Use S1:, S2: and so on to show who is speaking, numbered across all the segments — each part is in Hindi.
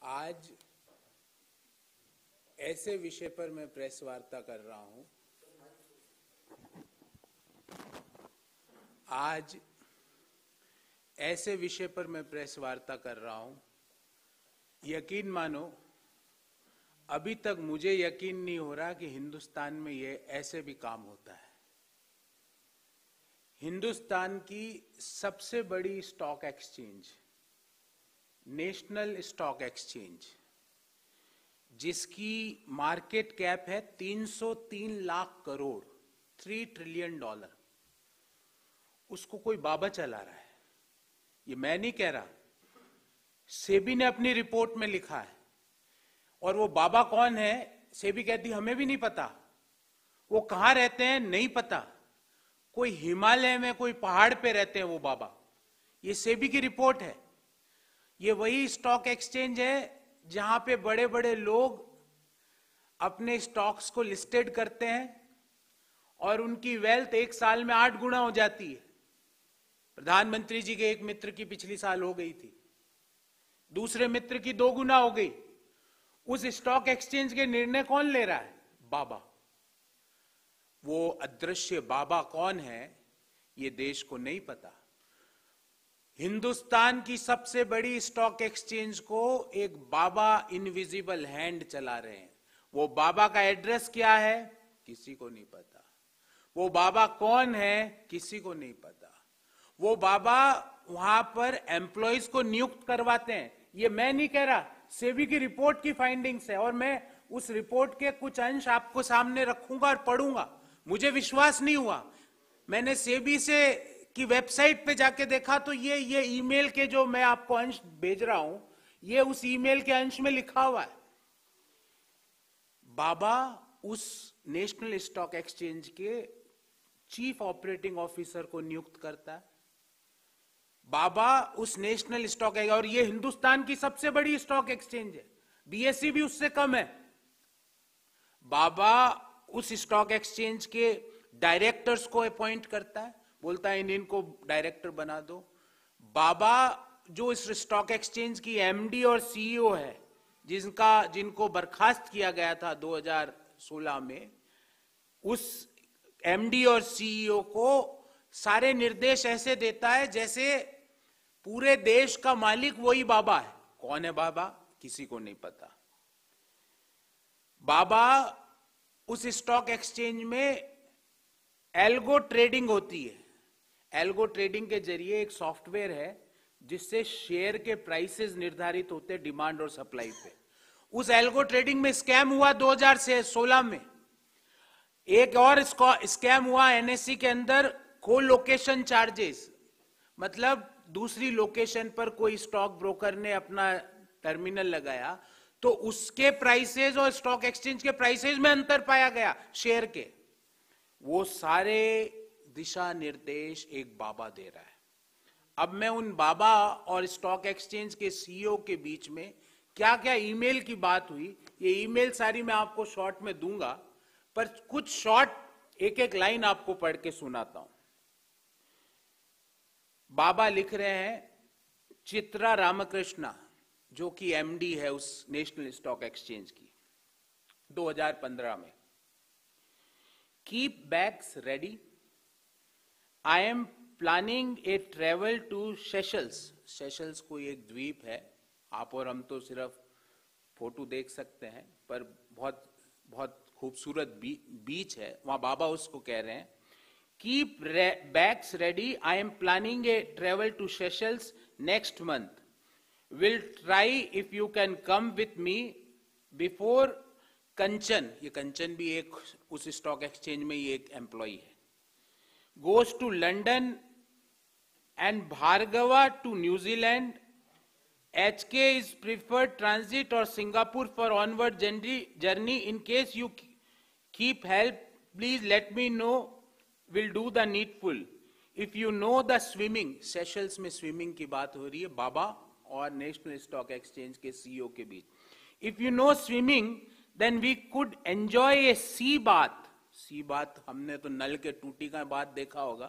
S1: आज ऐसे विषय पर मैं प्रेस वार्ता कर रहा हूं। आज ऐसे विषय पर मैं प्रेस वार्ता कर रहा हूं, यकीन मानो अभी तक मुझे यकीन नहीं हो रहा कि हिंदुस्तान में ये ऐसे भी काम होता है। हिंदुस्तान की सबसे बड़ी stock exchange, national stock exchange, जिसकी मार्केट कैप है 303 लाख करोड़, $3 ट्रिलियन, उसको कोई बाबा चला रहा है। ये मैं नहीं कह रहा, सेबी ने अपनी रिपोर्ट में लिखा है। और वो बाबा कौन है, सेबी कहती हमें भी नहीं पता। वो कहां रहते हैं नहीं पता, कोई हिमालय में कोई पहाड़ पे रहते हैं वो बाबा। ये सेबी की रिपोर्ट है। ये वही स्टॉक एक्सचेंज है जहां पे बड़े बड़े लोग अपने स्टॉक्स को लिस्टेड करते हैं और उनकी वेल्थ एक साल में 8 गुना हो जाती है। प्रधानमंत्री जी के एक मित्र की पिछली साल हो गई थी, दूसरे मित्र की 2 गुना हो गई। उस स्टॉक एक्सचेंज के निर्णय कौन ले रहा है? बाबा। वो अदृश्य बाबा कौन है, ये देश को नहीं पता। हिंदुस्तान की सबसे बड़ी स्टॉक एक्सचेंज को एक बाबा इनविजिबल हैंड चला रहे हैं। वो बाबा का एड्रेस क्या है, किसी को नहीं पता। वो बाबा कौन है, किसी को नहीं पता। वो बाबा वहां पर एम्प्लॉइज को नियुक्त करवाते हैं। ये मैं नहीं कह रहा, सेबी की रिपोर्ट की फाइंडिंग्स है। और मैं उस रिपोर्ट के कुछ अंश आपको सामने रखूंगा और पढ़ूंगा। मुझे विश्वास नहीं हुआ, मैंने सेबी से की वेबसाइट पे जाके देखा तो ये ईमेल के जो मैं आपको अंश भेज रहा हूं, ये उस ईमेल के अंश में लिखा हुआ है। बाबा उस नेशनल स्टॉक एक्सचेंज के चीफ ऑपरेटिंग ऑफिसर को नियुक्त करता है। बाबा उस नेशनल स्टॉक, और ये हिंदुस्तान की सबसे बड़ी स्टॉक एक्सचेंज है, बीएसई भी उससे कम है। बाबा उस स्टॉक एक्सचेंज के डायरेक्टर्स को अपॉइंट करता है, बोलता है इनको डायरेक्टर बना दो। बाबा जो इस स्टॉक एक्सचेंज की एमडी और सीईओ है, जिनको बर्खास्त किया गया था 2016 में, उस एमडी और सीईओ को सारे निर्देश ऐसे देता है जैसे पूरे देश का मालिक वही बाबा है। कौन है बाबा, किसी को नहीं पता। बाबा उस स्टॉक एक्सचेंज में एल्गो ट्रेडिंग होती है। एल्गो ट्रेडिंग के जरिए एक सॉफ्टवेयर है जिससे शेयर के प्राइसेस निर्धारित होते हैं डिमांड और सप्लाई पे। उस एल्गो ट्रेडिंग में स्कैम हुआ 2016 में। एक और स्कैम हुआ एनएससी के अंदर, को लोकेशन चार्जेस, मतलब दूसरी लोकेशन पर कोई स्टॉक ब्रोकर ने अपना टर्मिनल लगाया तो उसके प्राइसेस और स्टॉक एक्सचेंज के प्राइसेस में अंतर पाया गया शेयर के। वो सारे दिशा निर्देश एक बाबा दे रहा है। अब मैं उन बाबा और स्टॉक एक्सचेंज के सीईओ के बीच में क्या क्या ईमेल की बात हुई, ये ईमेल सारी मैं आपको शॉर्ट में दूंगा, पर कुछ शॉर्ट एक एक लाइन आपको पढ़ के सुनाता हूं। बाबा लिख रहे हैं, चित्रा रामकृष्णा जो कि एमडी है उस नेशनल स्टॉक एक्सचेंज की, 2015 में, keep bags ready, I am planning a travel to Seychelles. Seychelles कोई एक द्वीप है, आप और हम तो सिर्फ फोटो देख सकते हैं, पर बहुत बहुत खूबसूरत बीच है वहां। बाबा उसको कह रहे हैं, keep bags ready, I am planning a travel to Seychelles next month, will try if you can come with me before Kanchan. ये कंचन भी एक उस स्टॉक एक्सचेंज में ही एक एम्प्लॉई है। goes to London and Bhargava to New Zealand. HK is preferred transit or Singapore for onward journey. In case you keep help, please let me know. Will do the needful. If you know the swimming, Seychelles में स्विमिंग की बात हो रही है बाबा और नेशनल स्टॉक एक्सचेंज के सीईओ के बीच। If you know swimming, then we could enjoy a sea bath. सी बात, हमने तो नल के टूटी का बात देखा होगा,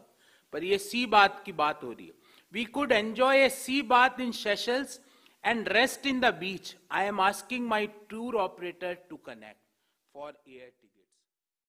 S1: पर ये सी बात की बात हो रही है। We could enjoy a sea bath in Seychelles and rest in the beach, I am asking my tour operator to connect for air tickets.